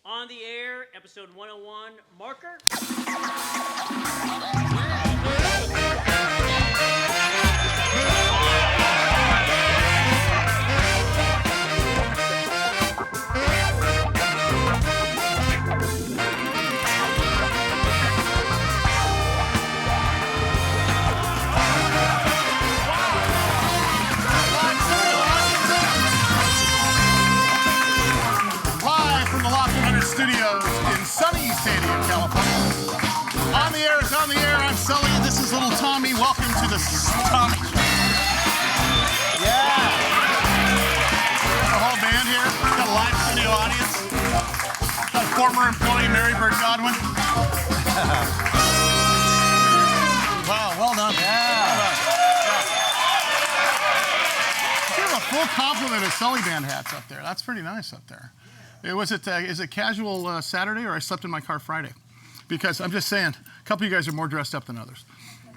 On the air, episode 101, Marker. Studios in sunny San Diego, California. On the air is on the air. I'm Sully. This is little Tommy. Welcome to the Tommy Show. Yeah. The whole band here. Got a live studio audience. Got a former employee, Mary Bird Godwin. Wow, well done. Yeah. Give a full complement of Sully band hats up there. That's pretty nice up there. Is it casual Saturday, or I slept in my car Friday? Because I'm just saying, a couple of you guys are more dressed up than others.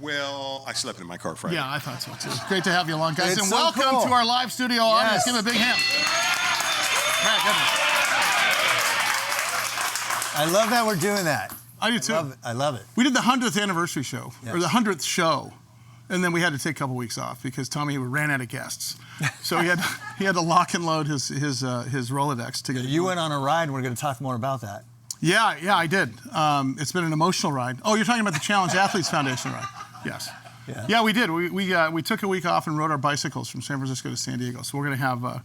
Well, I slept in my car Friday. Yeah, I thought so too. Great to have you along, guys. It's and so welcome cool. to our live studio audience. Give a big hand. Matt, I love that we're doing that. I do too. I love it. We did the 100th anniversary show, Yes. or the 100th show, and then we had to take a couple weeks off because Tommy ran out of guests. So he had to lock and load his Rolodex to get. You went on a ride, and we're going to talk more about that. Yeah, I did. It's been an emotional ride. Oh, you're talking about the Challenge Athletes Foundation ride? Yes. Yeah, we did. We took a week off and rode our bicycles from San Francisco to San Diego. So we're going to have a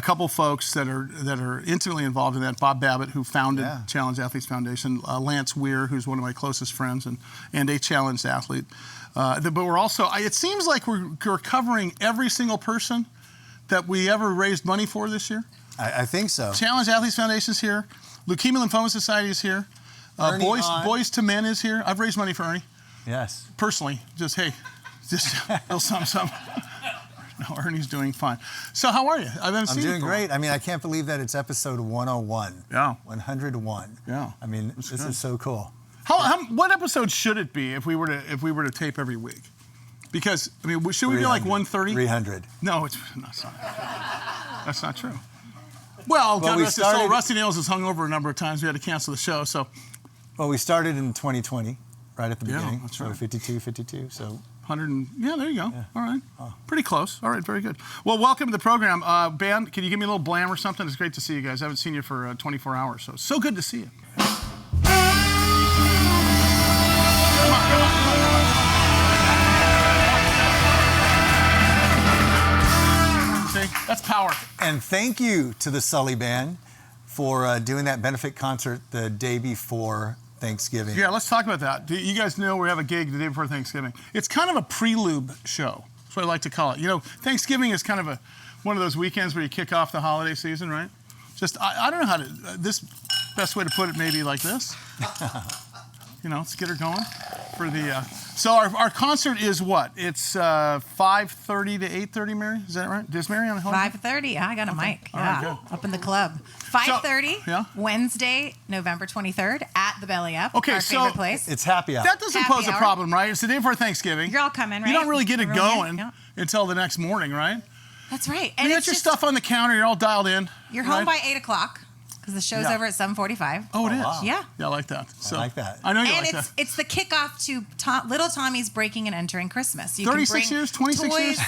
couple folks that are intimately involved in that. Bob Babitt, who founded Challenge Athletes Foundation. Lance Weir, who's one of my closest friends and a challenged athlete. But we're also. It seems like we're covering every single person that we ever raised money for this year. I think so. Challenge Athletes Foundation's here. Leukemia Lymphoma Society is here. Boys to Men is here. I've raised money for Ernie. Yes. Personally, just a little something. No, Ernie's doing fine. So how are you? I haven't seen you. I'm doing great. I mean, I can't believe that it's episode 101. Yeah. 101. Yeah. I mean, this is so cool. What episode should it be if we were to tape every week? Because I mean, should we be like 130? 300. No, that's not true. Well, God rest his soul, Rusty Nails has hung over a number of times. We had to cancel the show, so. Well, we started in 2020, right at the beginning. That's right. So 52, so. 100 yeah, there you go. Yeah. All right. Oh. Pretty close. All right, very good. Well, welcome to the program. Band, can you give me a little blam or something? It's great to see you guys. I haven't seen you for 24 hours, so good to see you. Come on. See, that's power. And thank you to the Sully Band for doing that benefit concert the day before Thanksgiving. Yeah, let's talk about that. You guys know we have a gig the day before Thanksgiving. It's kind of a prelude show. That's what I like to call it. You know, Thanksgiving is kind of one of those weekends where you kick off the holiday season, right? I don't know how to, best way to put it maybe like this. Let's get her going for the, so our concert is what? It's 5:30 to 8:30, Mary? Is that right? Is Mary on the 5:30. I got a mic. Right, up in the club. 5:30, Wednesday, November 23rd, at the Belly Up, our favorite place. It's happy hour. That doesn't pose a problem, right? It's the day before Thanksgiving. You're all coming, right? You don't really get it going until the next morning, right? That's right. And you got your stuff on the counter. You're all dialed in. You're home by 8 o'clock. Because the show's over at 7:45. Oh, it is? Wow. Yeah. Yeah, I like that. I like that. I know you and like that. it's the kickoff to Little Tommy's Breaking and Entering Christmas. You 36 can bring years? 26 years?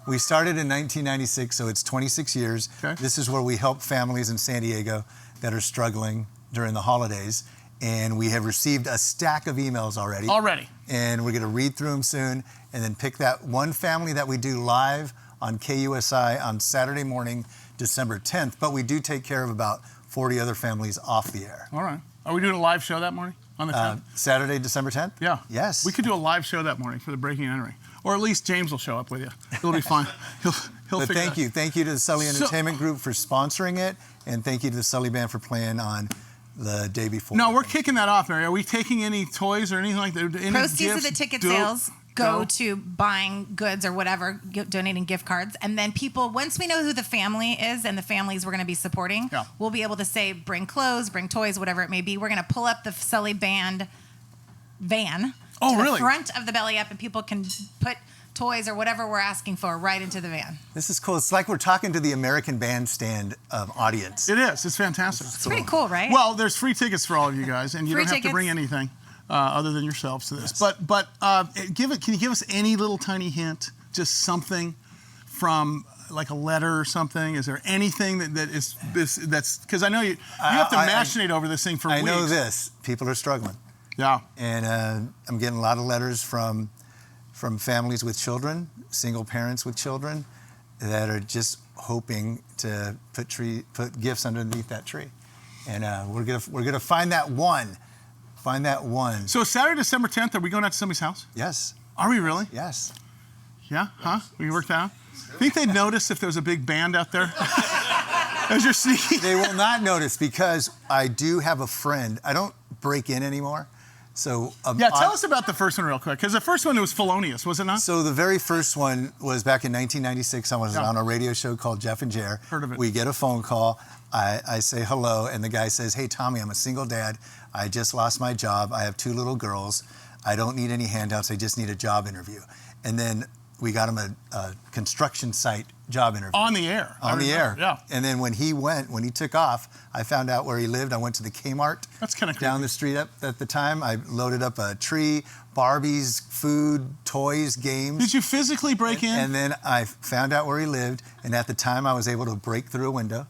We started in 1996, so it's 26 years. Okay. This is where we help families in San Diego that are struggling during the holidays. And we have received a stack of emails already. And we're going to read through them soon and then pick that one family that we do live on KUSI on Saturday morning, December 10th. But we do take care of about 40 other families off the air. All right. Are we doing a live show that morning on the 10th? Saturday, December 10th? Yeah. Yes. We could do a live show that morning for the Breaking and Entering. Or at least James will show up with you. It'll be fine. He'll But figure thank you. Thank you to the Sully Entertainment Group for sponsoring it. And thank you to the Sully Band for playing on the day before. No, we're kicking that off, Mary. Are we taking any toys or anything like that? Any Proceeds of gifts? the ticket sales go to buying goods or whatever, donating gift cards. And then people, once we know who the family is and the families we're going to be supporting, we'll be able to say, bring clothes, bring toys, whatever it may be. We're going to pull up the Sully Band van to the front of the Belly Up, and people can put toys or whatever we're asking for right into the van. This is cool. It's like we're talking to the American Bandstand audience. It is. It's fantastic. It's pretty cool, right? Well, there's free tickets for all of you guys, and you Free don't have to bring tickets. anything other than yourselves to this. Yes. But can you give us any little tiny hint, just something from like a letter or something? Is there anything that's because I know you have to machinate over this thing for weeks. I know this. People are struggling. Yeah. And I'm getting a lot of letters from families with children, single parents with children, that are just hoping to put gifts underneath that tree. And we're gonna find that one. Find that one. So Saturday, December 10th, are we going out to somebody's house? Yes. Are we really? Yes. Yeah? Huh? We worked out? Think they'd notice if there was a big band out there? As you're sneaking? They will not notice because I do have a friend. I don't break in anymore. So tell us about the first one real quick, because the first one was felonious, was it not? So the very first one was back in 1996. I was on a radio show called Jeff and Jer. Heard of it. We get a phone call. I say hello, and the guy says, "Hey, Tommy, I'm a single dad. I just lost my job. I have 2 little girls. I don't need any handouts. I just need a job interview." And then we got him a construction site job interview. On the air. On the air. Yeah. And then when he took off, I found out where he lived. I went to the Kmart. That's kind of down the street at the time. I loaded up a tree, Barbies, food, toys, games. Did you physically break in? And then I found out where he lived. And at the time, I was able to break through a window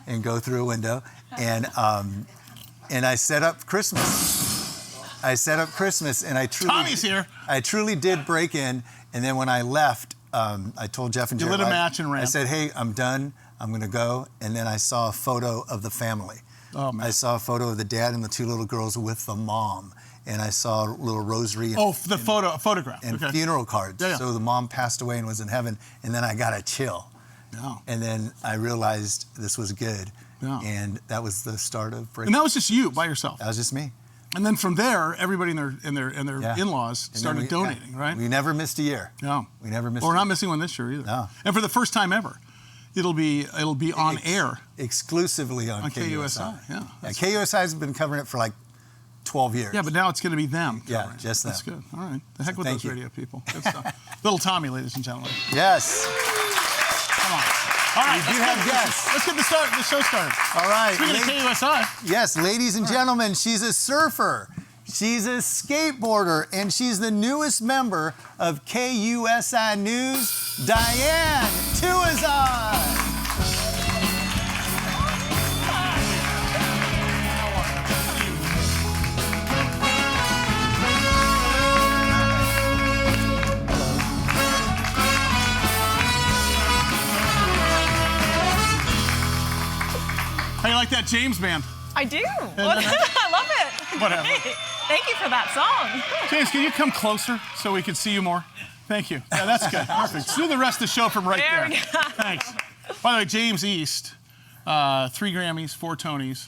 and go through a window. And I set up Christmas. And I truly... Tommy's here. I truly did break in. And then when I left, I told Jeff and Jerry. You lit a match and ran. I said, "Hey, I'm done. I'm going to go." And then I saw a photo of the family. Oh, man. I saw a photo of the dad and the 2 little girls with the mom. And I saw a little rosary. Photograph. And okay. funeral cards. Yeah. So the mom passed away and was in heaven. And then I got a chill. Yeah. And then I realized this was good. Yeah. And that was the start of breaking. And that was just you by yourself. That was just me. And then from there, everybody and their in-laws started donating, right? We never missed a year. No. We never missed. We're not missing one this year either. No. And for the first time ever, it'll be on air exclusively on KUSI. Yeah. KUSI has been covering it for like 12 years. Yeah, but now it's going to be them. Yeah, just them. That's good. All right. The heck with thank those you. radio people. Good stuff. Little Tommy, ladies and gentlemen. Yes. Come on. All right. We do have guests. Let's get the show started. All right. Speaking of KUSI. Yes, ladies and gentlemen, she's a surfer. She's a skateboarder, and she's the newest member of KUSI News, Diane Tuazon. How you like that James band? I do. I love it. Whatever. Thank you for that song. James, can you come closer so we can see you more? Thank you. Yeah, that's good. Perfect. Let's do the rest of the show from right there. There we go. Thanks. By the way, James East, 3 Grammys, 4 Tonys,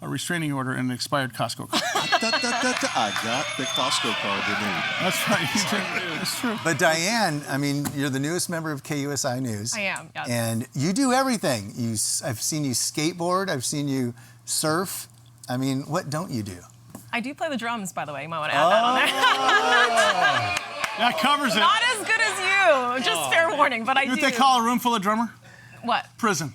a restraining order, and an expired Costco card. I got the Costco card today. That's right. That's true. But Diane, I mean, you're the newest member of KUSI News. I am, yes. And you do everything. I've seen you skateboard. I've seen you surf. I mean, what don't you do? I do play the drums, by the way. You might want to add that on there. That covers it. Not as good as you. Just fair warning, but I do. What they call a room full of drummer? What? Prison.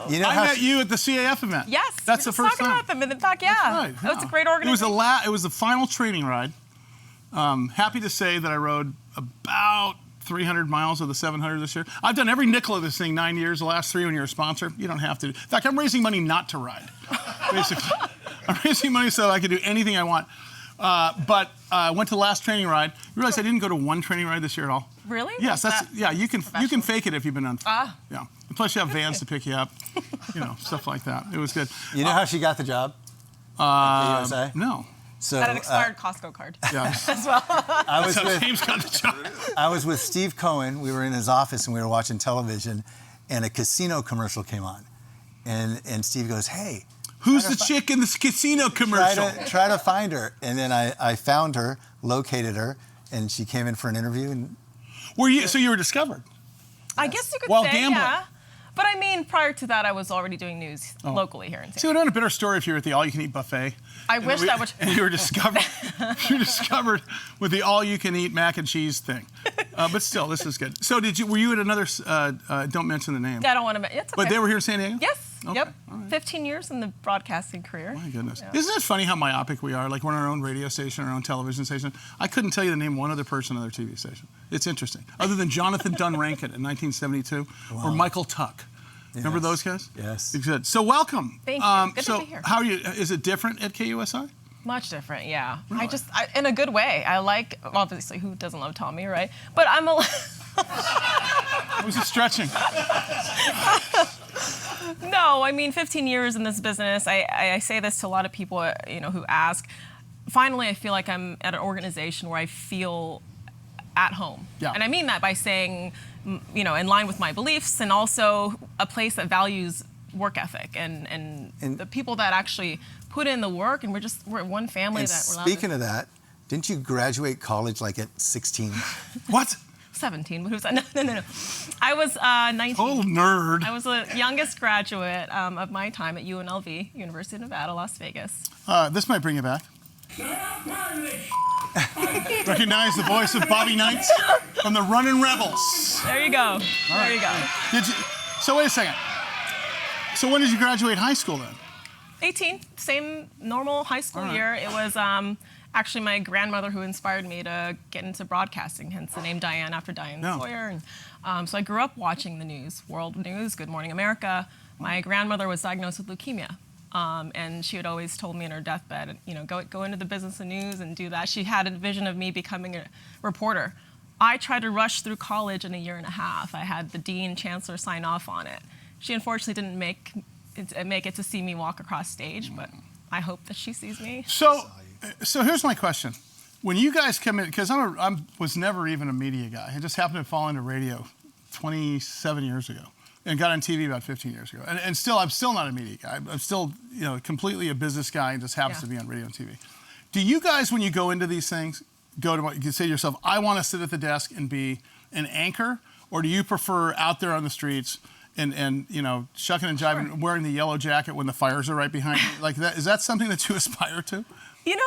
You know I met you at the CAF event. Yes. That's we the were first talking time. about them in the talk, yeah. That's right. That was a great organization. It was the final training ride. Happy to say that I rode about 300 miles of the 700 this year. I've done every nickel of this thing 9 years. The last 3 when you're a sponsor, you don't have to. In fact, I'm raising money not to ride, basically. I'm raising money so I can do anything I want. But I went to the last training ride. You realize I didn't go to one training ride this year at all? Really? Yes, you can fake it if you've been on. Ah. Yeah. And plus you have vans to pick you up, stuff like that. It was good. You know how she got the job? At KUSI? No. So, Had an expired Costco card. Yeah. As well. That's how James got the job. I was with Steve Cohen. We were in his office and we were watching television, and a casino commercial came on, and Steve goes, "Hey, who's the chick in the casino commercial? Try to find her." And then I found her, located her, and she came in for an interview. And So you were discovered? I guess you could While say, gambling. yeah. But I mean, prior to that, I was already doing news locally here in San Diego. See, we're doing a bitter story if you're at the all-you-can-eat buffet. I wish that would. And you were discovered. you were discovered with the all-you-can-eat mac and cheese thing. But still, this is good. So, were you at another? Don't mention the name. I don't want to. It's okay. But they were here in San Diego. Yes. Okay. Yep. Right. 15 years in the broadcasting career. My goodness. Yeah. Isn't it funny how myopic we are? Like, we're on our own radio station, our own television station. I couldn't tell you to name one other person on their TV station. It's interesting. Other than Jonathan Dunn Rankin in 1972 or Michael Tuck. Yes. Remember those guys? Yes. Good. So, welcome. Thank you. Good so to be here. How are you? Is it different at KUSI? Much different, yeah. Really? In a good way. I like, obviously, who doesn't love Tommy, right? But I'm a... I was just stretching. No, I mean, 15 years in this business. I say this to a lot of people, who ask. Finally, I feel like I'm at an organization where I feel at home. Yeah. And I mean that by saying, in line with my beliefs, and also a place that values work ethic and the people that actually put in the work, and we're one family and that we're allowed speaking of that, didn't you graduate college like at 16? What? 17, but who's that? No. I was 19. Oh, nerd. I was the youngest graduate of my time at UNLV, University of Nevada, Las Vegas. This might bring you back. Recognize the voice of Bobby Knights from the Runnin' Rebels. There you go. There you go. So wait a second. So when did you graduate high school then? 18. Same normal high school year. It was actually my grandmother who inspired me to get into broadcasting, hence the name Diane after Diane Weir. And so I grew up watching the news, world news, Good Morning America. My grandmother was diagnosed with leukemia. And she had always told me in her deathbed, go into the business of news and do that. She had a vision of me becoming a reporter. I tried to rush through college in a year and a half. I had the dean, chancellor sign off on it. She unfortunately didn't make it to see me walk across stage, but I hope that she sees me. So here's my question. When you guys come in, because I was never even a media guy. I just happened to fall into radio 27 years ago and got on TV about 15 years ago. And I'm still not a media guy. I'm still, completely a business guy and just happens to be on radio and TV. Do you guys, when you go into these things, you say to yourself, I want to sit at the desk and be an anchor? Or do you prefer out there on the streets and shucking and jiving, wearing the yellow jacket when the fires are right behind you? Like that, is that something that you aspire to?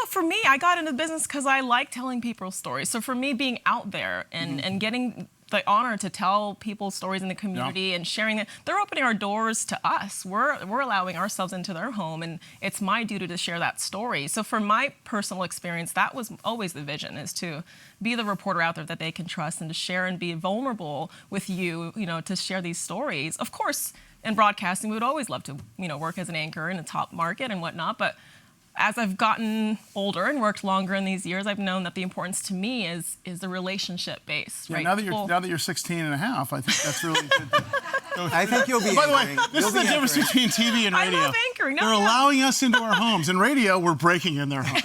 For me, I got into business because I like telling people stories. So for me, being out there and getting the honor to tell people stories in the community and sharing them, they're opening our doors to us. We're allowing ourselves into their home, and it's my duty to share that story. So for my personal experience, that was always the vision, is to be the reporter out there that they can trust and to share and be vulnerable with you, to share these stories. Of course, in broadcasting, we would always love to, work as an anchor in a top market and whatnot, but as I've gotten older and worked longer in these years, I've known that the importance to me is the relationship base. Yeah, right? now that you're 16 and a half, I think that's really good. I think you'll be By the way, this is the difference between TV and radio. I love anchoring. They're allowing us into our homes. In radio, we're breaking in their home.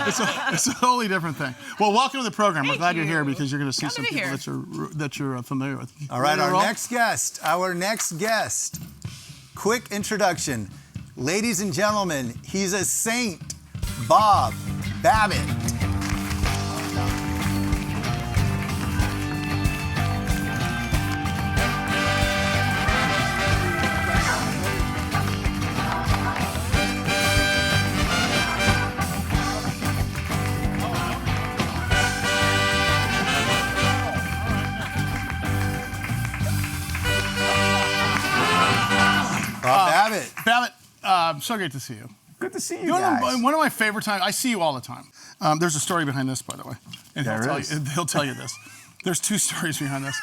It's a totally different thing. Well, welcome to the program. We're glad you're here because you're going to see some people that you're familiar with. All right, our next guest. Quick introduction. Ladies and gentlemen, he's a saint, Bob Babbitt. Babbitt, so great to see you. Good to see you guys. One of my favorite times, I see you all the time. There's a story behind this, by the way. And he'll tell you this. There's two stories behind this.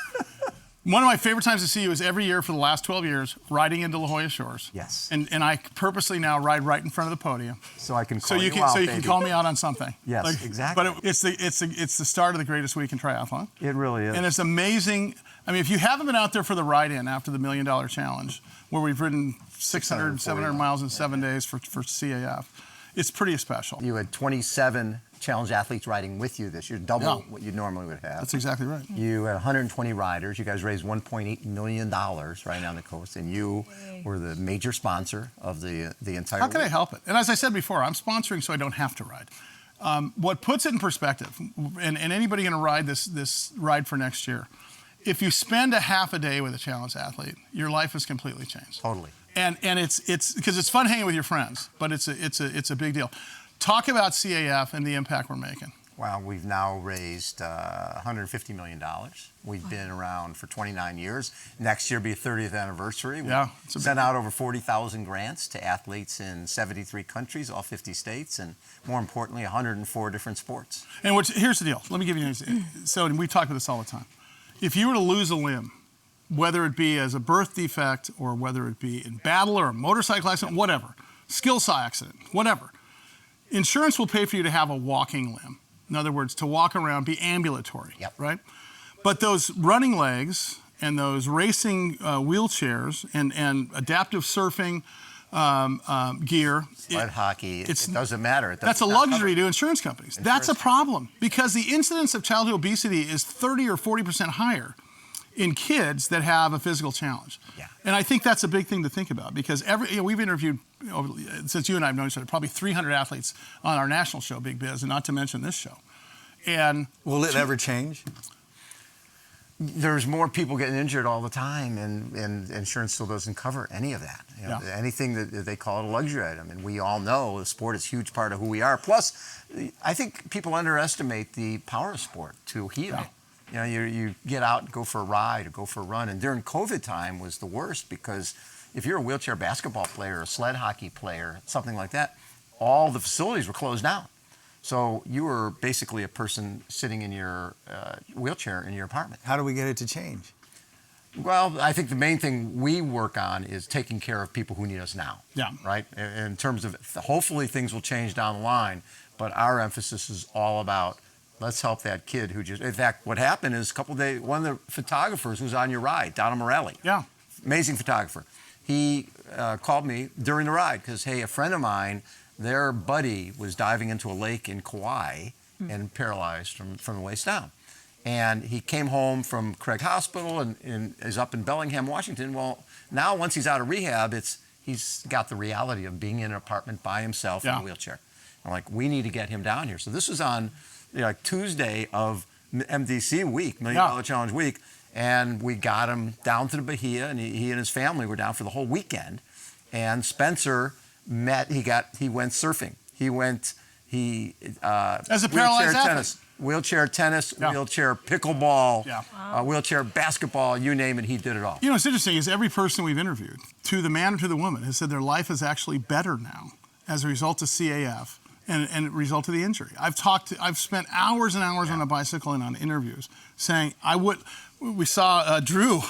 One of my favorite times to see you is every year for the last 12 years, riding into La Jolla Shores. Yes. And I purposely now ride right in front of the podium. So I can call you out, so you can call me out on something. Yes, exactly. But it's the start of the greatest week in triathlon. It really is. And it's amazing. I mean, if you haven't been out there for the ride-in after the $1 Million Challenge, where we've ridden 600, 700 miles in 7 days for CAF, it's pretty special. You had 27 challenge athletes riding with you this year, double what you normally would have. That's exactly right. You had 120 riders. You guys raised $1.8 million right down the coast, and you were the major sponsor of the entire How can I help it? And as I said before, I'm sponsoring so I don't have to ride. What puts it in perspective, and anybody going to ride this ride for next year, if you spend a half a day with a challenge athlete, your life is completely changed. Totally. And it's because it's fun hanging with your friends, but it's a big deal. Talk about CAF and the impact we're making. Well, we've now raised $150 million. We've been around for 29 years. Next year will be a 30th anniversary. We sent out over 40,000 grants to athletes in 73 countries, all 50 states, and more importantly, 104 different sports. And here's the deal. Let me give you an example. So, and we talk about this all the time. If you were to lose a limb, whether it be as a birth defect or whether it be in battle or a motorcycle accident, whatever, skill saw accident, whatever, insurance will pay for you to have a walking limb. In other words, to walk around, be ambulatory, right? But those running legs and those racing wheelchairs and adaptive surfing gear. Sled hockey, it doesn't matter. That's a luxury to insurance companies. That's a problem because the incidence of childhood obesity is 30 or 40% higher in kids that have a physical challenge. Yeah. And I think that's a big thing to think about because we've interviewed, since you and I have known each other, probably 300 athletes on our national show, Big Biz, and not to mention this show. And will it ever change? There's more people getting injured all the time, and insurance still doesn't cover any of that. Anything that they call it a luxury item. And we all know the sport is a huge part of who we are. Plus, I think people underestimate the power of sport to heal. Yeah. You know, you get out and go for a ride or go for a run. And during COVID time was the worst because if you're a wheelchair basketball player, a sled hockey player, something like that, all the facilities were closed down. So you were basically a person sitting in your wheelchair in your apartment. How do we get it to change? Well, I think the main thing we work on is taking care of people who need us now. Yeah. Right? In terms of, hopefully things will change down the line, but our emphasis is all about let's help that kid who just, in fact, what happened is a couple of days, one of the photographers who's on your ride, Donald Morelli. Yeah. Amazing photographer. He called me during the ride because, hey, a friend of mine, their buddy was diving into a lake in Kauai and paralyzed from the waist down. And he came home from Craig Hospital and is up in Bellingham, Washington. Well, now once he's out of rehab, he's got the reality of being in an apartment by himself in a wheelchair. I'm like, we need to get him down here. So this was on Tuesday of MDC week, Million Dollar Challenge week, and we got him down to the Bahia, and he and his family were down for the whole weekend. And Spencer he went surfing. As a paralyzed athlete. Wheelchair tennis, wheelchair pickleball, wheelchair basketball, you name it, he did it all. You know, what's interesting is every person we've interviewed, to the man or to the woman, has said their life is actually better now as a result of CAF and a result of the injury. I've spent hours and hours on a bicycle and on interviews saying we saw Drew,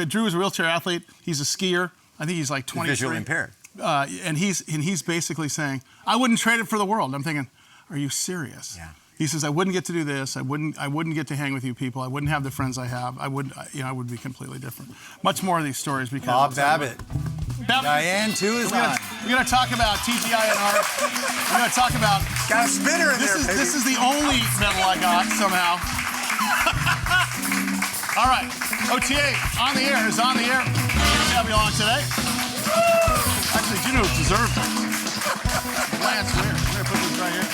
Drew is a wheelchair athlete, he's a skier, I think he's like 23. Visually impaired. And he's basically saying, I wouldn't trade it for the world. I'm thinking, are you serious? Yeah. He says, I wouldn't get to do this. I wouldn't get to hang with you people. I wouldn't have the friends I have. I would be completely different. Much more of these stories because Bob Babbitt. Diane Tuazon. We're going to talk about TGI and art. We're going to talk about. Got a spinner in there, baby. This is the only medal I got somehow. All right. OTA is on the air. Good to have you along today. Actually, do you know who deserved it? Lance Weir. We're going to put this right here.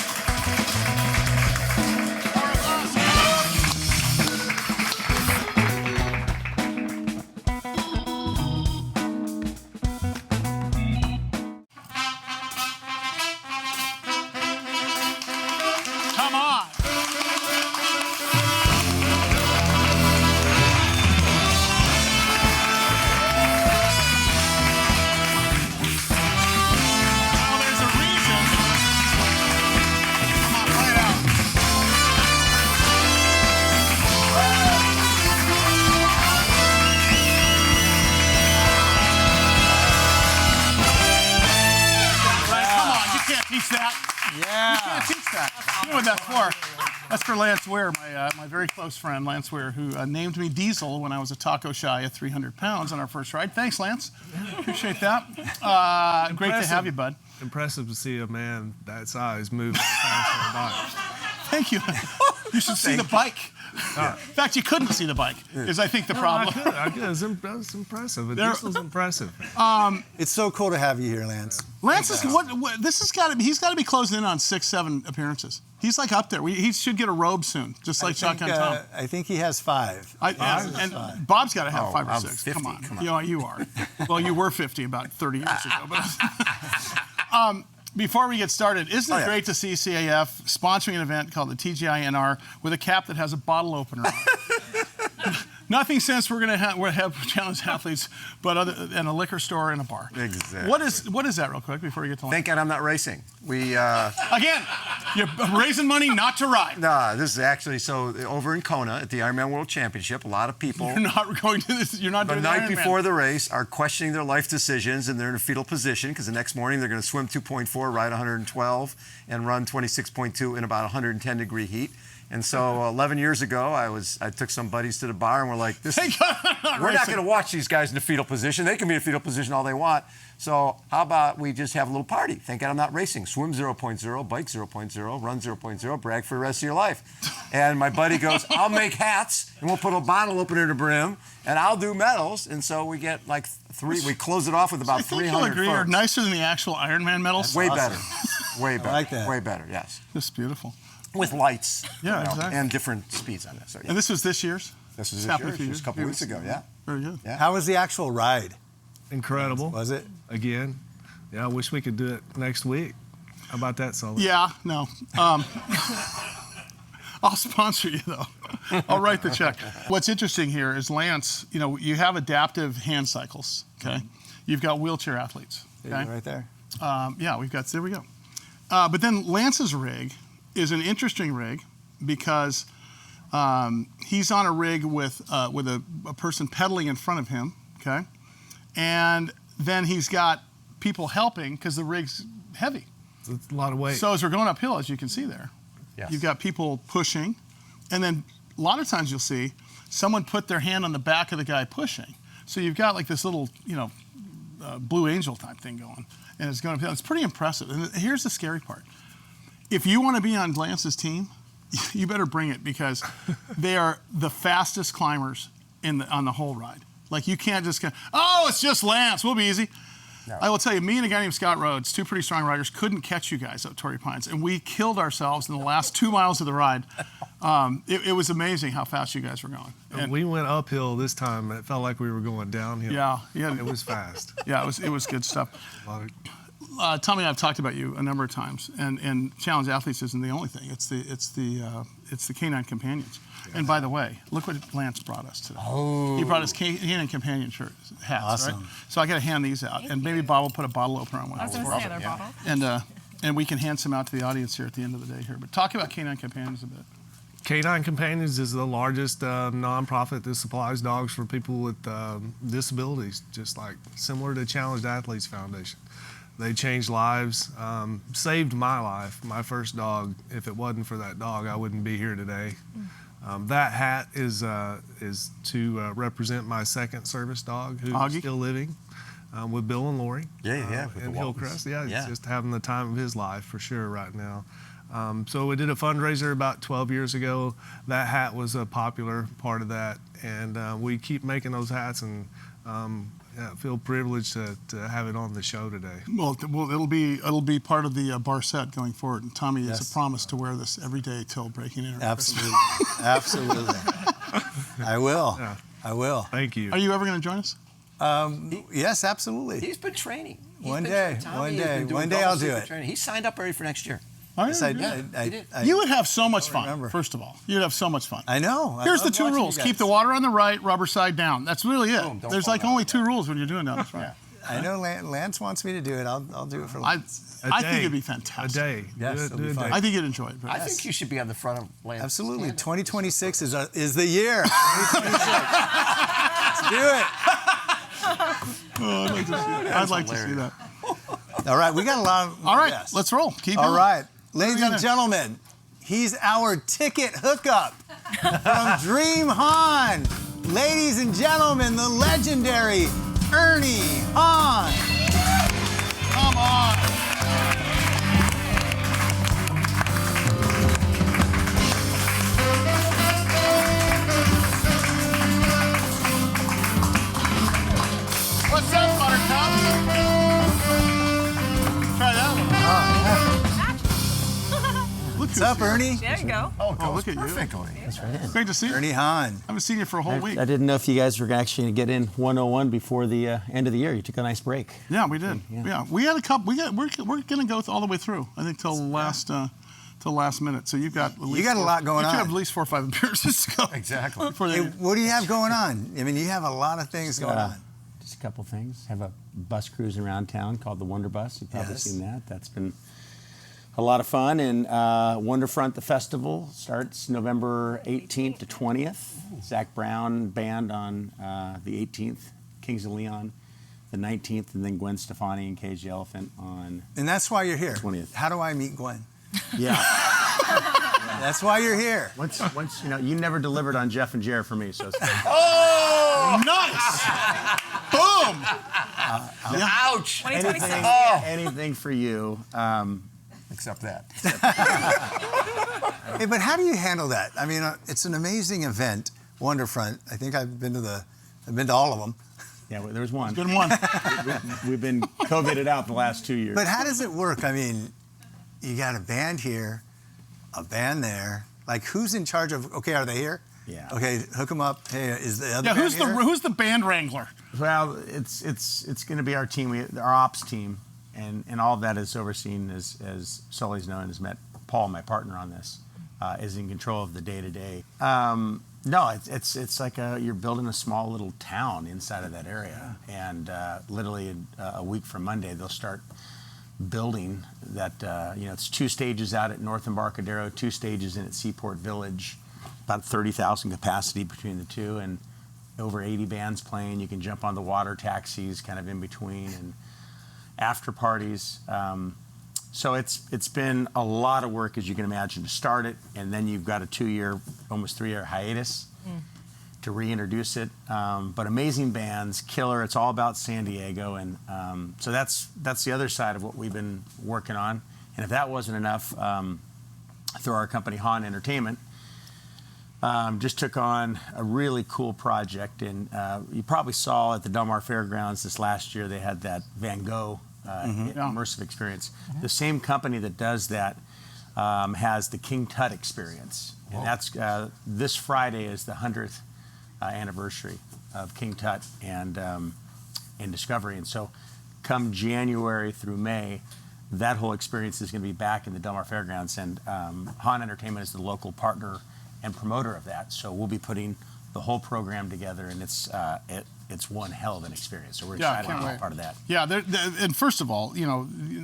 That's for Lance Weir, my very close friend, Lance Weir, who named me Diesel when I was a taco shy of 300 pounds on our first ride. Thanks, Lance. Appreciate that. Great to have you, bud. Impressive to see a man that size move that fast on a bike. Thank you. You should see the bike. In fact, you couldn't see the bike, is I think the problem. I could. That's impressive. Diesel's impressive. It's so cool to have you here, Lance. Lance is he's got to be closing in on 6-7 appearances. He's like up there. He should get a robe soon, just like Shotgun Tom. I think he has 5. And Bob's got to have 5 or 6. 50, come on. You are. Well, you were 50 about 30 years ago. But before we get started, isn't it great to see CAF sponsoring an event called the TGINR with a cap that has a bottle opener on it? Nothing since we're going to have challenge athletes, but and a liquor store and a bar. Exactly. What is that, real quick, before we get to lunch? Thank God I'm not racing. Again, you're raising money not to ride. No, this is actually over in Kona at the Ironman World Championship. A lot of people. You're not going to this. You're not doing the the night Ironman. before the race are questioning their life decisions, and they're in a fetal position because the next morning they're going to swim 2.4, ride 112, and run 26.2 in about 110-degree heat. And so 11 years ago, I took some buddies to the bar, and we're like, we're not going to watch these guys in the fetal position. They can be in a fetal position all they want. So how about we just have a little party? Thank God I'm not racing. Swim 0.0, bike 0.0, run 0.0, brag for the rest of your life. And my buddy goes, I'll make hats, and we'll put a bottle opener in the brim, and I'll do medals. And so we get like 3. We close it off with about 300 you'll agree folks. You're nicer than the actual Ironman medals. Way awesome. better. Way better. I like that. Way better, yes. This is beautiful. With lights. Yeah, exactly. And different speeds on this. So, And this was this year's? This was this year. Just a couple weeks ago, yeah. Very good. Yeah. How was the actual ride? Incredible. Was it? Again. Yeah, I wish we could do it next week. How about that, Sully? Yeah, no. I'll sponsor you, though. I'll write the check. What's interesting here is Lance, you have adaptive hand cycles, okay? You've got wheelchair athletes, okay? Right there. There we go. But then Lance's rig is an interesting rig because he's on a rig with a person pedaling in front of him, okay? And then he's got people helping because the rig's heavy. It's a lot of weight. So as we're going uphill, as you can see there, you've got people pushing. And then a lot of times you'll see someone put their hand on the back of the guy pushing. So you've got like this little, Blue Angel type thing going. And it's going uphill. It's pretty impressive. And here's the scary part. If you want to be on Lance's team, you better bring it because they are the fastest climbers on the whole ride. Like you can't just go, it's just Lance, we'll be easy. No. I will tell you, me and a guy named Scott Rhodes, 2 pretty strong riders, couldn't catch you guys up Torrey Pines. And we killed ourselves in the last 2 miles of the ride. It was amazing how fast you guys were going. And we went uphill this time. It felt like we were going downhill. Yeah. It was fast. Yeah, it was good stuff. Tommy and I have talked about you a number of times, and Challenge Athletes isn't the only thing. It's the Canine Companions. Yeah. And by the way, look what Lance brought us today. Oh. He brought us Canine Companion hats, awesome. Right? So I got to hand these out, and maybe Bob will put a bottle opener on one. I was going to say their bottle. And we can hand some out to the audience here at the end of the day here. But talk about Canine Companions a bit. Canine Companions is the largest nonprofit that supplies dogs for people with disabilities, just like similar to Challenged Athletes Foundation. They changed lives, saved my life. My first dog, if it wasn't for that dog, I wouldn't be here today. That hat is to represent my second service dog, who's Augie? still living with Bill and Lori. with in the Hillcrest. He's just having the time of his life for sure right now. So we did a fundraiser about 12 years ago. That hat was a popular part of that, and we keep making those hats, and I feel privileged to have it on the show today. Well, it'll be part of the bar set going forward. And Tommy has a promise to wear this every day till breaking in. Absolutely, absolutely. I will. Yeah. I will. Thank you. Are you ever going to join us? Yes, absolutely. He's been training. One day I'll do it. He signed up already for next year. Yes, You would have so much fun, remember. first of all. You'd have so much fun. I know. Here's the 2 rules. Keep the water on the right, rubber side down. That's really it. Boom, don't There's fall like down. only 2 rules when you're doing that. Right. I know Lance wants me to do it. I'll do it for Lance. I think it'd be fantastic. A day. Yes, it'll be fun. I think you'd enjoy it. I think you should be on the front of Lance. Absolutely. 2026 is the year. 2026. Let's do it. I'd like to see that. All right, we got a lot of All right, guests. let's roll. Keep All going. right, ladies and gentlemen, he's our ticket hookup from Dream Hahn. Ladies and gentlemen, the legendary Ernie Hahn. Come on. What's up, Buttercup? What's up, Ernie? There you go. Oh, it goes look at you. perfectly. That's right. Great to see you. Ernie Hahn. I haven't seen you for a whole week. I didn't know if you guys were actually going to get in 101 before the end of the year. You took a nice break. Yeah, we did. Yeah, we had a couple. We're going to go all the way through. I think till last minute. So you've got a lot going on. You have at least 4 or 5 appearances to go. Exactly. Hey, what do you have going on? I mean, you have a lot of things going on. Just a couple things. Have a bus cruising around town called the Wonder Bus. You've probably seen that. That's been a lot of fun. And Wonderfront, the festival, starts November 18th to 20th. Zach Brown Band on the 18th. Kings of Leon the 19th. And then Gwen Stefani and Cage the Elephant on And that's why you're here. 20th. How do I meet Gwen? Yeah. That's why you're here. Once you never delivered on Jeff and Jared for me, so it's Oh, nice! Boom! Ouch! 2026. anything for you. Except that. Hey, but how do you handle that? I mean, it's an amazing event, Wonderfront. I think I've been to all of them. Yeah, there was one. Good one. We've been COVIDed out the last 2 years. But how does it work? I mean, you got a band here, a band there. Like, who's in charge of? Okay, are they here? Yeah. Okay, hook them up. Hey, is the other band here? Who's the band wrangler? Well, it's going to be our team, our ops team, and all of that is overseen as Sully's known, has met Paul, my partner on this, is in control of the day-to-day. No, it's like you're building a small little town inside of that area, and literally a week from Monday they'll start building that. It's 2 stages out at North Embarcadero, 2 stages in at Seaport Village, about 30,000 capacity between the two, and over 80 bands playing. You can jump on the water taxis kind of in between, and after parties. So it's been a lot of work, as you can imagine, to start it, and then you've got a 2-year, almost 3-year hiatus to reintroduce it. But amazing bands, killer. It's all about San Diego, and so that's the other side of what we've been working on. And if that wasn't enough, through our company Hahn Entertainment, just took on a really cool project. And you probably saw at the Del Mar Fairgrounds this last year, they had that Van Gogh immersive experience. The same company that does that has the King Tut experience. And that's this Friday is the 100th anniversary of King Tut and Discovery. And so come January through May, that whole experience is going to be back in the Del Mar Fairgrounds. And Hahn Entertainment is the local partner and promoter of that. So we'll be putting the whole program together, and it's one hell of an experience. So we're excited to be part of that. Yeah, and first of all,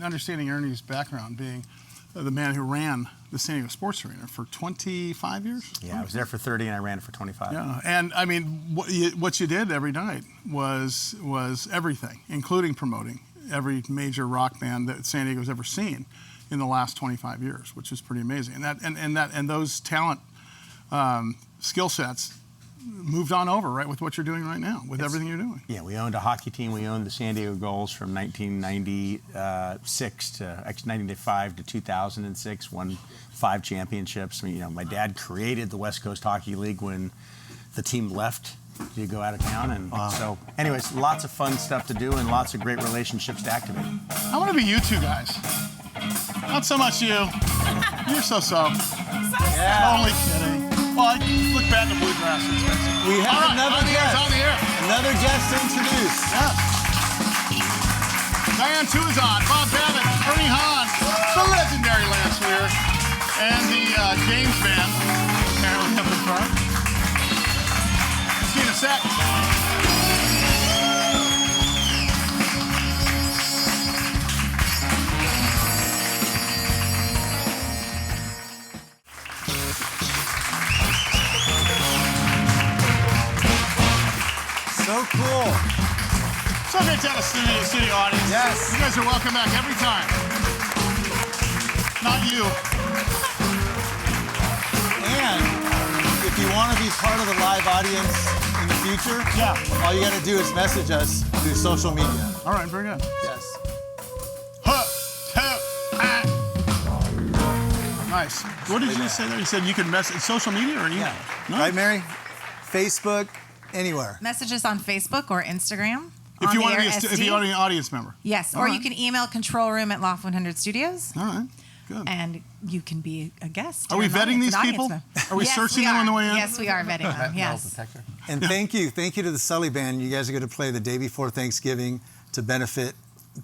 understanding Ernie's background, being the man who ran the San Diego Sports Arena for 25 years. Yeah, I was there for 30 and I ran it for 25. Yeah, and I mean, what you did every night was everything, including promoting every major rock band that San Diego's ever seen in the last 25 years, which is pretty amazing. And those talent skill sets moved on over, right, with what you're doing right now, with everything you're doing. Yeah, we owned a hockey team. We owned the San Diego Gulls from 1996 to 1995 to 2006. Won 5 championships. My dad created the West Coast Hockey League when the team left to go out of town, and so, anyways, lots of fun stuff to do and lots of great relationships to activate. I want to be you two guys. Not so much you. You're so. Yeah. Only kidding. Well, I look bad in the bluegrass. We have another guest. On the air. Another guest to introduce. Yes. Diane Tuazon, Bob Babbitt, Ernie Hahn, the legendary Lance Weir, and the James Band, apparently up in front. See you in a sec. So cool. So great to have a studio audience. Yes. You guys are welcome back every time. Not you. And if you want to be part of the live audience in the future, all you got to do is message us through social media. All right, very good. Yes. Nice. What did you say there? You said you could message social media or email? Yeah. No? Right, Mary? Facebook, anywhere. Messages on Facebook or Instagram. If you want to be an audience member. Yes, or you can email controlroom@Loft100 Studios. All right. Good. And you can be a guest. Are we vetting these people? Are we searching them on the way in? Yes, we are vetting them. Yes. And thank you to the Sully Band. You guys are going to play the day before Thanksgiving to benefit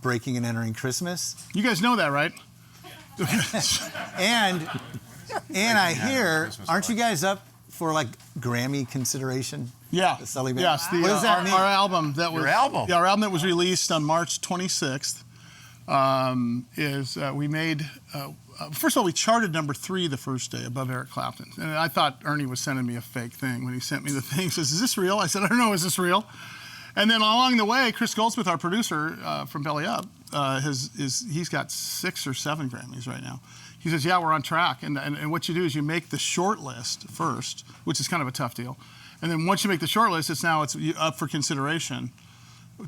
Breaking and Entering Christmas. You guys know that, right? and I hear, aren't you guys up for like Grammy consideration? Yeah. The Sully Band. Yes. What does that mean? Our album that was. Your album. Yeah, our album that was released on March 26th we made. First of all, we charted number 3 the first day above Eric Clapton, and I thought Ernie was sending me a fake thing when he sent me the thing. He says, "Is this real?" I said, "I don't know. Is this real?" And then along the way, Chris Goldsmith, our producer from Belly Up, he's got 6 or 7 Grammys right now. He says, "Yeah, we're on track." And what you do is you make the short list first, which is kind of a tough deal. And then once you make the short list, it's up for consideration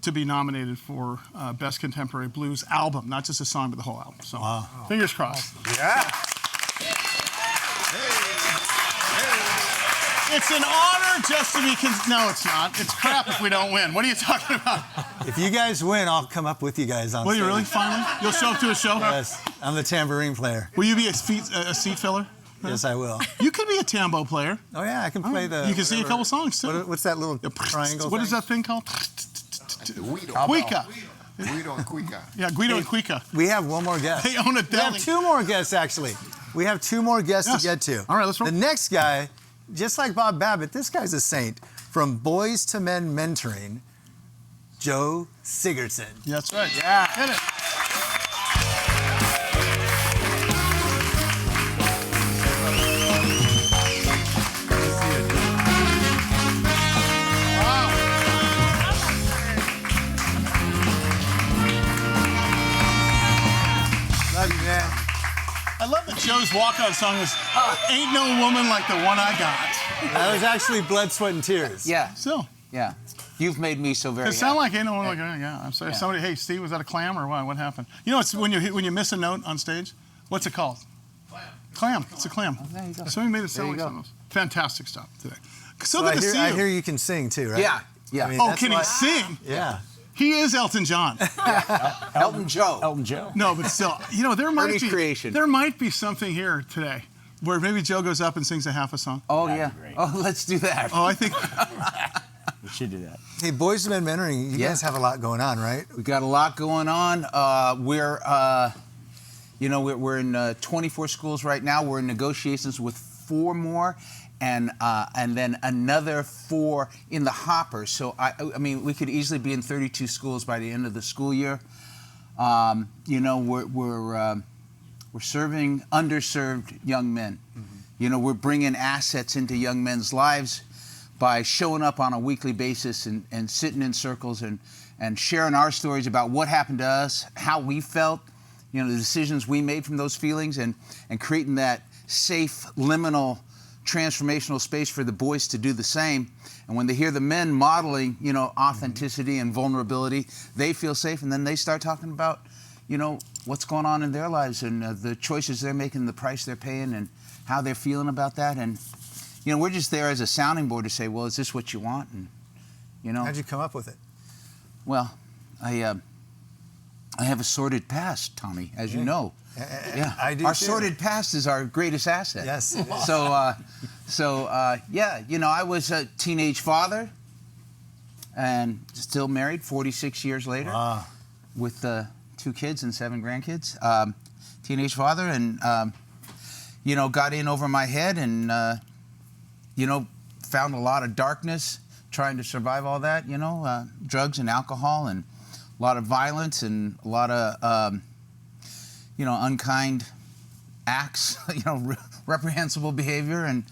to be nominated for Best Contemporary Blues Album, not just a song, but the whole album. So fingers crossed. Yeah. It's an honor just to be. No, it's not. It's crap if we don't win. What are you talking about? If you guys win, I'll come up with you guys on Will you stage. really? Finally? You'll show up to a show? Yes, I'm the tambourine player. Will you be a seat filler? Yes, I will. You could be a tambo player. Oh yeah, I can play the. You can sing a couple songs too. What's that little triangle? What is that thing called? Guido. Cuica. Guido and Cuica. Yeah, Guido and Cuica. We have one more guest. They own a We have deli. 2 more guests actually. We have 2 more guests Yes. to get to. All right, let's roll. The next guy, just like Bob Babbitt, this guy's a saint. From Boys to Men Mentoring, Joe Sigurdson. Yeah, that's right. Yeah. Hit it. Love you, man. I love that Joe's walkout song is "Ain't No Woman Like the One I Got." That was actually Blood, Sweat, and Tears. Yeah, So, yeah. You've made me so very it sound happy. like "Ain't No Woman Like the One I Got." I'm sorry. Yeah. Somebody, hey, Steve, was that a clam or what? What happened? You know, it's when you miss a note on stage. What's it called? Clam. It's a clam. there you go. Somebody made it sound There you like go. something else. Fantastic stuff today. So So good to see you. I hear you can sing too, right? Yeah, yeah. I mean, Oh, that's can he why- sing? Yeah. He is Elton John. Elton Joe. Elton Joe. No, but still, there might Ernie's be creation. There might be something here today where maybe Joe goes up and sings a half a song. Oh, yeah. Oh, let's do that. Oh, I think We should do that. Hey, Boys to Men Mentoring, you Yeah. guys have a lot going on, right? We got a lot going on. We're in 24 schools right now. We're in negotiations with 4 more, and then another 4 in the hopper. So I mean, we could easily be in 32 schools by the end of the school year. We're serving underserved young men. Mm-hmm. We're bringing assets into young men's lives by showing up on a weekly basis and sitting in circles and sharing our stories about what happened to us, how we felt, the decisions we made from those feelings, and creating that safe, liminal, transformational space for the boys to do the same. And when they hear the men modeling, authenticity and vulnerability, they feel safe, and then they start talking about, what's going on in their lives and the choices they're making, the price they're paying, and how they're feeling about that. And we're just there as a sounding board to say, well, is this what you want? And How'd you come up with it? well, I have a sordid past, Tommy, as you know. Yeah, I do our too. sordid past is our greatest asset. Yes, it is. So, I was a teenage father, and still married 46 years later, Wow. with 2 kids and 7 grandkids. Teenage father, and got in over my head, and found a lot of darkness trying to survive all that. Drugs and alcohol, and a lot of violence, and a lot of unkind acts, reprehensible behavior, and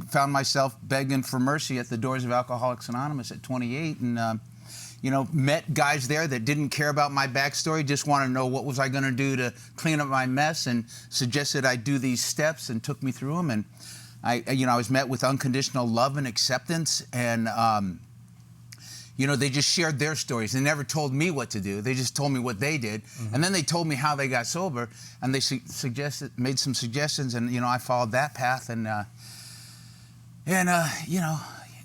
found myself begging for mercy at the doors of Alcoholics Anonymous at 28, and met guys there that didn't care about my backstory, just wanted to know what was I going to do to clean up my mess, and suggested I do these steps, and took me through them. And I was met with unconditional love and acceptance, and they just shared their stories. They never told me what to do. They just told me what they did. Mm-hmm. And then they told me how they got sober, and they made some suggestions, and I followed that path. And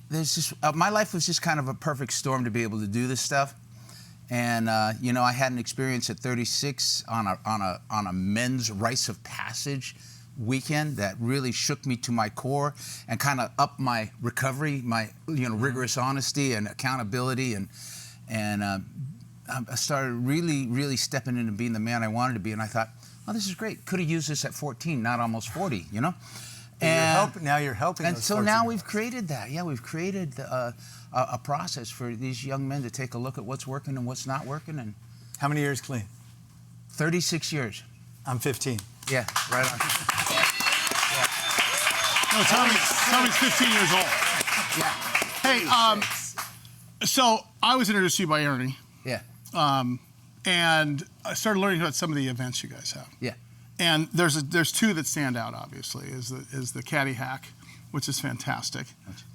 there's just my life was just kind of a perfect storm to be able to do this stuff. And you know, I had an experience at 36 on a men's rites of passage weekend that really shook me to my core and kind of upped my recovery, my rigorous honesty and accountability, and I started really stepping into being the man I wanted to be. And I thought, oh, this is great. Could have used this at 14, not almost 40, you know. And now you're helping. And so now we've created that. Yeah, we've created a process for these young men to take a look at what's working and what's not working. And how many years clean? 36 years. I'm 15. Yeah, right on. No, Tommy's 15 years old. Yeah. Hey, so I was introduced to you by Ernie. Yeah. And I started learning about some of the events you guys have. Yeah. And there's two that stand out, obviously, is the Caddy Hack, which is fantastic.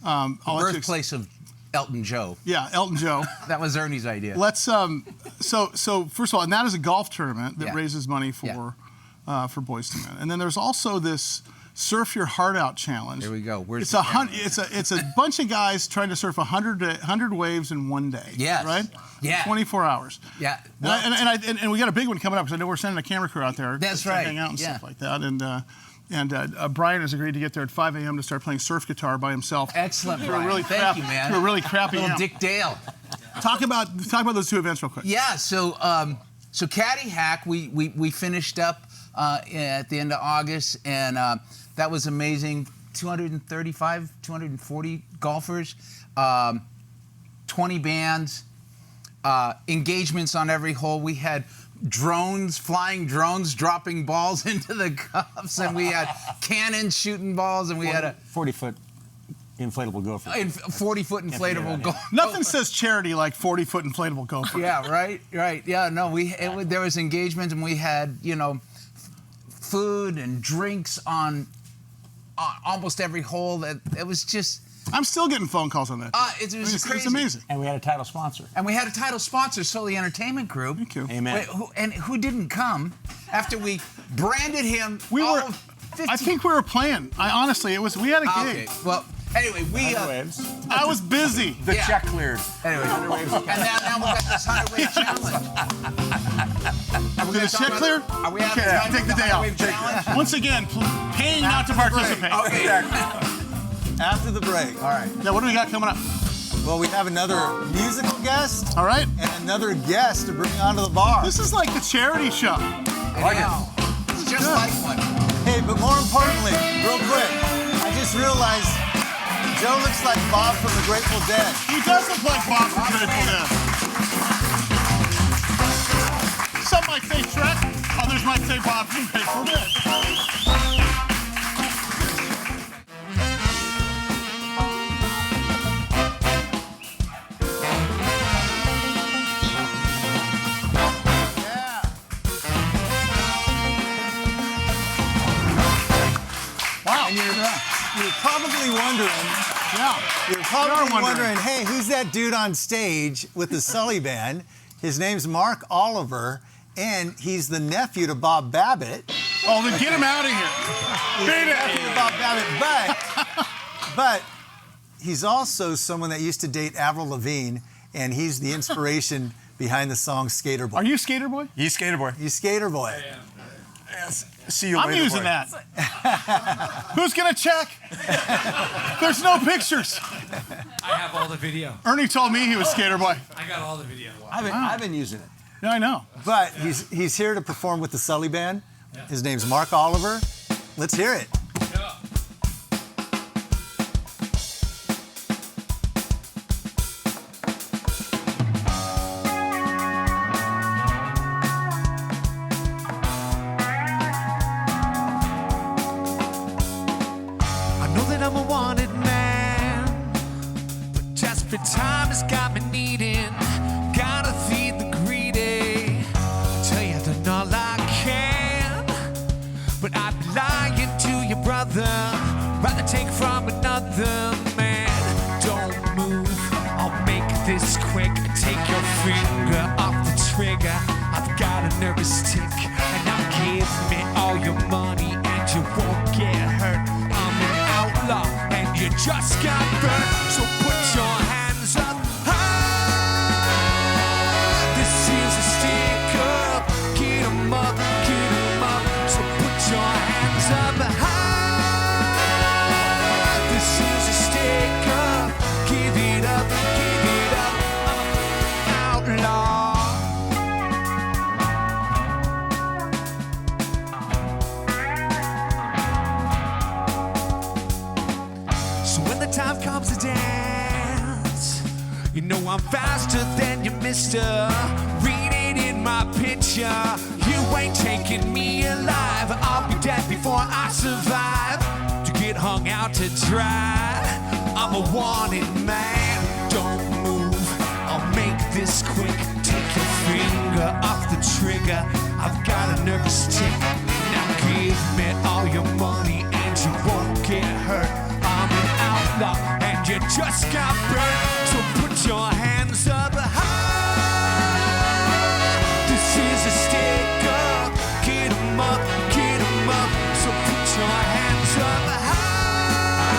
The birthplace of Elton Joe. Yeah, Elton Joe. That was Ernie's idea. Let's so first of all, and that is a golf tournament that raises money for Boys to Men. And then there's also this Surf Your Heart Out challenge. There we go. It's a bunch of guys trying to surf 100 waves in one day. Yes. Right? Yeah. 24 hours. Yeah. Well, and we got a big one coming up because I know we're sending a camera crew out there. That's to right. hang out and stuff like that. And Brian has agreed to get there at 5 a.m. to start playing surf guitar by himself. Excellent, Brian. Thank you, man. To a really crappy Little amp. Dick Dale. Talk about those two events real quick. Yeah. So Caddy Hack, we finished up at the end of August, and that was amazing. 240 golfers, 20 bands, engagements on every hole. We had flying drones dropping balls into the cups, and we had cannons shooting balls, and we had a 40-foot inflatable gopher. 40-foot inflatable gopher. Nothing says charity like 40-foot inflatable gopher. Yeah, right. Yeah, no, there was engagement, and we had, food and drinks on almost every hole. It was just... I'm still getting phone calls on that. It was crazy. It's amazing. And we had a title sponsor. Sully Entertainment Group. Thank you. Amen. Who didn't come after we branded him? I think we were playing. We had a gig. Okay. Well, anyway, I was busy. The check cleared. Anyway, and now we got this 100-wave challenge. Did the check clear? Are we okay, I'll take the day off. Once again, paying not to participate. Okay. After the break. All right. Yeah, what do we got coming up? Well, we have another musical guest. All right. And another guest to bring onto the bar. This is like the charity show. It's just like one. Hey, but more importantly, real quick, I just realized Joe looks like Bob from the Grateful Dead. He does look like Bob from the Grateful Dead. Some might say Shrek, others might say Bob from the Grateful Dead. Wow. And you're probably wondering, hey, who's that dude on stage with the Sully Band? His name's Marc Oliver, and he's the nephew to Bob Babbitt. Oh, then get him out of here. He's the nephew to Bob Babbitt, but he's also someone that used to date Avril Lavigne, and he's the inspiration behind the song Skater Boy. Are you Skater Boy? He's Skater Boy. He's Skater Boy. Yes. See you I'm later, using boy. that. Who's gonna check? There's no pictures. I have all the video. Ernie told me he was Skater Boy. I got all the video. I've been using it. Yeah, I know. But he's here to perform with the Sully Band. Yeah. His name's Marc Oliver. Let's hear it. Yeah. I'm a wanted man, but desperate time has got me needing. Gotta feed the greedy. Tell you I've done all I can, but I'd be lying to your brother. Rather take from another man. Don't move, I'll make this quick. Take your finger off the trigger. I've got a nervous tick, and now give me all your money, and you won't get hurt. And you just got burnt, so put your hands up high. This I'm faster than your mister. Read it in my picture. You ain't taking me alive. I'll be dead before I survive to get hung out to dry. I'm a wanted man. Don't move, I'll make this quick. Take your finger off the trigger. I've got a nervous tick. Now give me all your money and you won't get hurt. I'm an outlaw and you just got burned. So put your hands up high. This is a stick up. Get 'em up, get 'em up. So put your hands up high.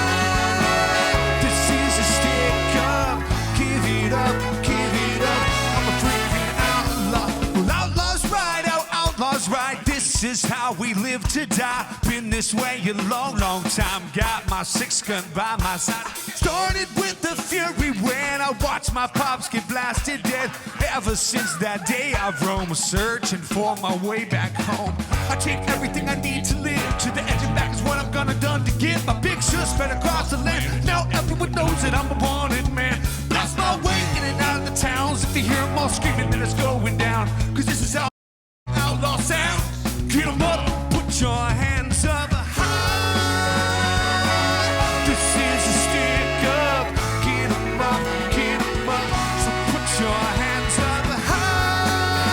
This is a stick up. Give it up, give it up. I'm a freaking outlaw. Well, outlaws right, outlaws right. This is how we live to die. Been this way a long, long time. Got my 6-gun by my side. Started with the fury when I watched my pops get blasted dead. Ever since that day I've roamed searching for my way back home. I take everything I need to live. To the edge and back is what I'm gonna done to get my big shit spread across the land. Now everyone knows that I'm a wanted man. Blast my way in and out of the towns. If you hear them all screaming, then it's going down. Cause this is how outlaw sounds. Get 'em up, put your hands up high. This is a stick up. Get 'em up, get 'em up. So put your hands up high.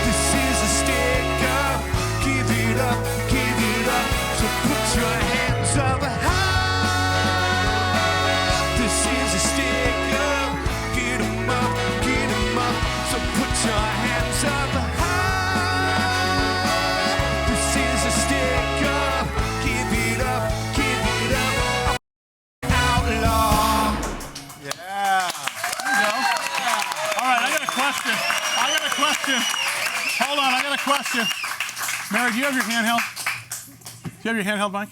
This is a stick up. Give it up, give it up. So put your hands up high. This is a stick up. Get 'em up, get 'em up. So put your hands up high. Hold on, I got a question. Mary, do you have your handheld? Do you have your handheld, Mike?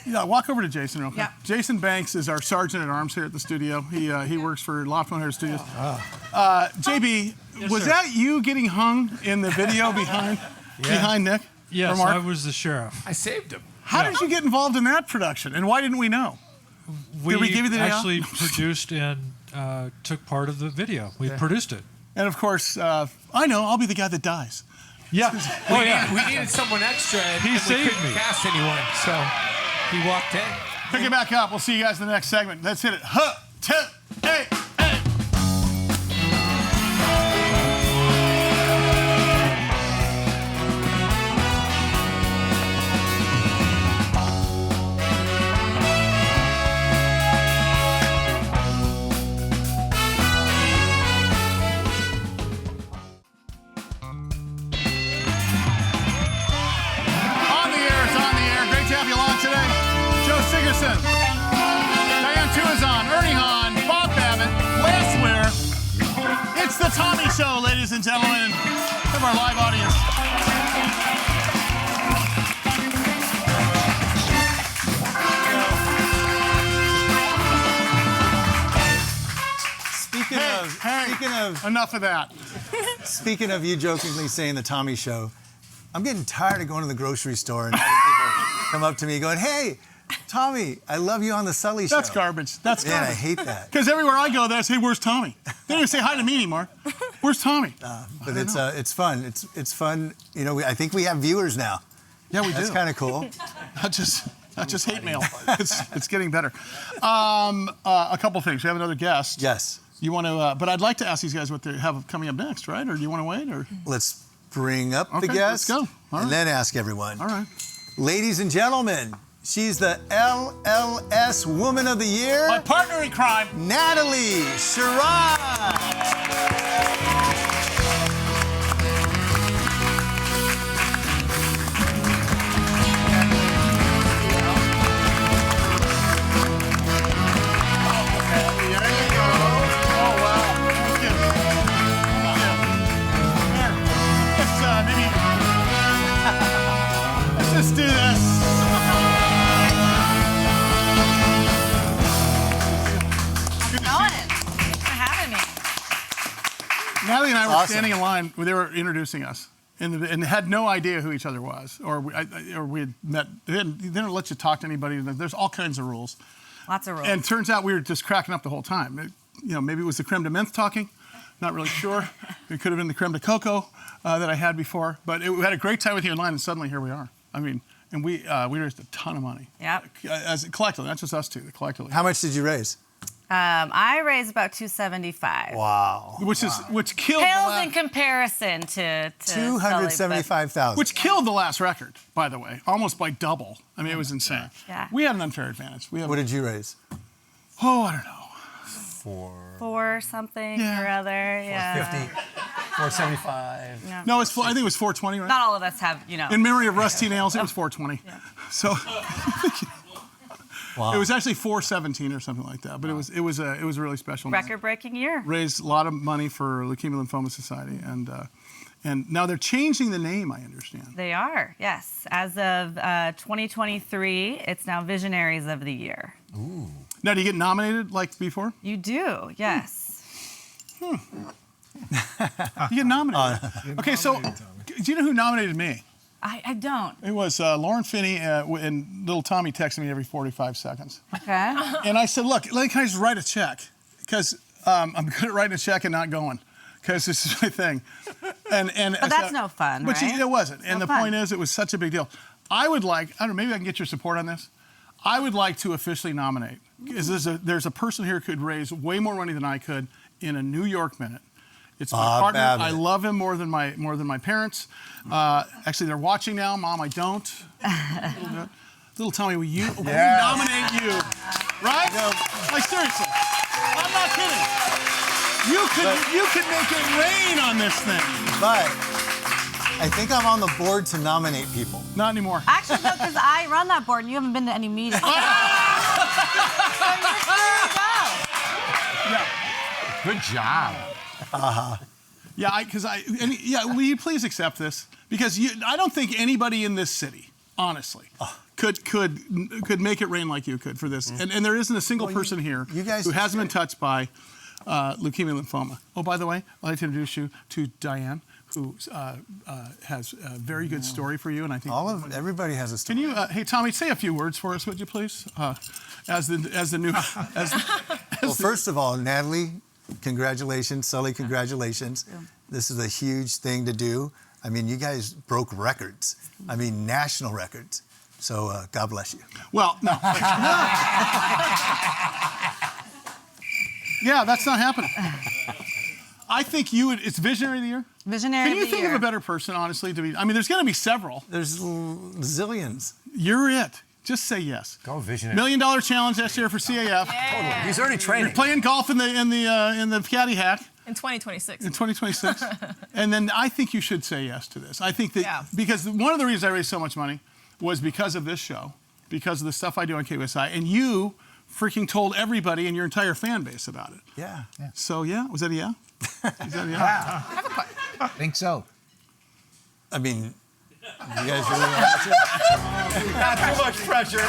Yeah, walk over to Jason real quick. Yeah. Jason Banks is our sergeant at arms here at the studio. He works for Lofton Hair Studios. JB, Yes, was sir. that you getting hung in the video behind Nick? Yes, or Marc? I was the sheriff. I saved him. How did you get involved in that production, and why didn't we know? Did we give you the day off? actually produced and took part of the video. We produced it. And of course, I know, I'll be the guy that dies. Yeah. We needed someone extra, and He we saved couldn't me. cast anyone, so he walked in. Pick it back up. We'll see you guys in the next segment. Let's hit it. Huh, tip, hey, hey. Sigurdson, Diane Tuazon, Ernie Hahn, Bob Babitt, Weir. It's the Tommy Show, ladies and gentlemen, of our live audience. Speaking of enough of that. Speaking of you jokingly saying the Tommy Show, I'm getting tired of going to the grocery store and having people come up to me going, "Hey, Tommy, I love you on the Sully Show." That's garbage. That's garbage. Yeah, I hate that. Because everywhere I go, they say, "Where's Tommy?" They don't even say hi to me anymore. Where's Tommy? But it's fun. It's fun. You know, I think we have viewers now. Yeah, we do. That's kind of cool. Not just hate mail. It's getting better. A couple things. We have another guest. Yes. You want to? But I'd like to ask these guys what they have coming up next, right? Or do you want to wait? Or let's bring up the Okay, guest. let's go. All and right. then ask everyone. All right. Ladies and gentlemen, she's the LLS Woman of the Year. My partner in crime, Natalie Sherod. Let's do this. Thanks for having me. Natalie and I were Awesome. standing in line. They were introducing us, and had no idea who each other was, or we had met. They didn't let you talk to anybody. There's all kinds of rules. Lots of rules. And it turns out we were just cracking up the whole time. maybe it was the creme de menthe talking. Not really sure. It could have been the creme de cocoa that I had before. But we had a great time with you online, and suddenly here we are. I mean, and we raised a ton of money. Yep. As collectively, not just us two, collectively. How much did you raise? I raised about $275. Wow. Which killed Pales in comparison to $275,000. Which killed the last record, by the way, almost by double. I mean, it was insane. Yeah. We had an unfair advantage. What did you raise? Oh, I don't know. Four something or other. Yeah. 450, 475. Yeah. No, I think it was 420, right? Not all of us have, In memory of Rusty Nails, it was 420. Yeah. So wow. It was actually 417 or something like that. But it was a really special night. Record-breaking year. Raised a lot of money for Leukemia Lymphoma Society, and now they're changing the name, I understand. They are, yes. As of 2023, it's now Visionaries of the Year. Ooh. Now, do you get nominated like before? You do, yes. You get nominated. Okay, so do you know who nominated me? I don't. It was Lauren Finney, and little Tommy texted me every 45 seconds. Okay. And I said, look, can I just write a check? Because I'm good at writing a check and not going, because this is my thing. But that's no fun, but right? It wasn't. And No the point is, it was such a big deal. I would like, I don't know, maybe I can get your support on this. I would like to officially nominate, because there's a person here who could raise way more money than I could in a New York minute. It's my partner. Babbitt. I love him more than my parents. Actually, they're watching now. Mom, I don't. Little Tommy, will you nominate you? Right? Like seriously, I'm not kidding. You could make it rain on this thing. But I think I'm on the board to nominate people. Not anymore. Actually, no, because I run that board and you haven't been to any meetings. So you're clear to go. Yeah. Good job. Yeah, will you please accept this? Because I don't think anybody in this city, honestly, could make it rain like you could for this. And there isn't a single person here who hasn't been touched by leukemia lymphoma. Oh, by the way, I'd like to introduce you to Diane, who has a very good story for you. And I think everybody has a story. Can you, hey Tommy, say a few words for us, would you please? As the new. Well, first of all, Natalie, congratulations. Sully, congratulations. This is a huge thing to do. I mean, you guys broke records. I mean, national records. So God bless you. Well, no. Yeah, that's not happening. I think it's Visionary of the Year. Visionary Can you of the think Year. of a better person, honestly, to be? I mean, there's going to be several. There's zillions. You're it. Just say yes. Go Visionary. $1 Million challenge this year for CAF. Totally. He's already training. You're playing golf in the caddy hack. In 2026. In 2026. And then I think you should say yes to this. I think that because one of the reasons I raised so much money was because of this show, because of the stuff I do on KUSI, and you freaking told everybody in your entire fan base about it. Yeah. So was that a yeah? Is that a yeah? I think so. I mean, you guys really want to? Not too much pressure.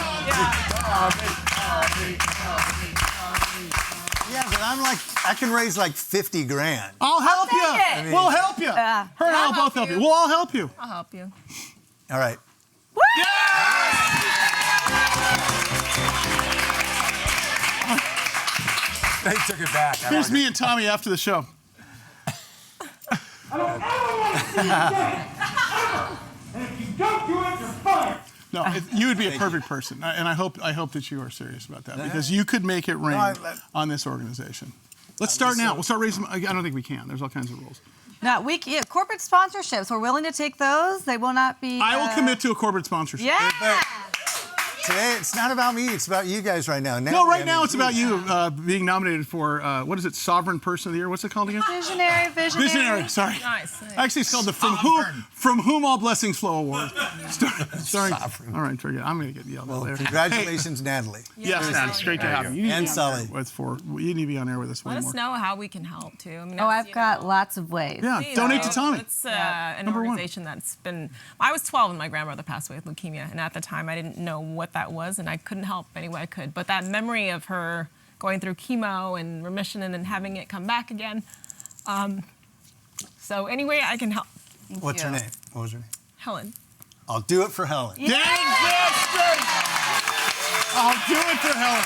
Yeah, but I'm like, I can raise like 50 grand. I'll help you. I mean, We'll help you. Her and I'll both help you. We'll all help you. I'll help you. All right. They took it back. Here's me and Tommy after the show. No, you would be a perfect person, and I hope that you are serious about that, because you could make it rain on this organization. Let's start now. We'll start raising. I don't think we can. There's all kinds of rules. No, corporate sponsorships. We're willing to take those. They will not be. I will commit to a corporate sponsorship. Yeah. Today, it's not about me. It's about you guys right now. No, right now it's about you being nominated for, what is it, Sovereign Person of the Year? What's it called again? Visionary. Visionary, sorry. Nice. Actually, it's called the From Whom All Blessings Flow Award. Starring, all right, forget it. I'm going to get yelled at later. Congratulations, Natalie. Yes, Natalie. It's great to have you. And Sully. You need to be on air with us way Let more. us know how we can help, too. I mean, I've got lots of ways. Yeah, donate to Tommy. It's an organization that's been... I was 12 when my grandmother passed away with leukemia, and at the time I didn't know what that was, and I couldn't help any way I could. But that memory of her going through chemo and remission and then having it come back again. So any way I can help. What's her name? What was her name? Helen. I'll do it for Helen. Yeah. I'll do it for Helen.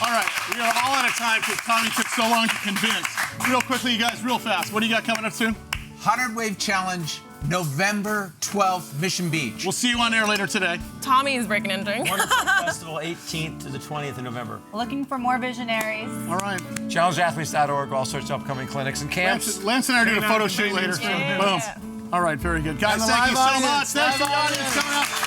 All right, we are all out of time because Tommy took so long to convince. Real quickly, you guys, real fast. What do you got coming up soon? 100 Wave Challenge, November 12th, Mission Beach. We'll see you on air later today. Tommy is breaking and drinking. Wonderful Festival, 18th to the 20th of November. Looking for more visionaries. All right. ChallengeAthletes.org, all sorts of upcoming clinics and camps. Lance and I are doing a photo shoot later. Boom. All right, very good. Guys, thank you so much. Thanks for the audience coming up.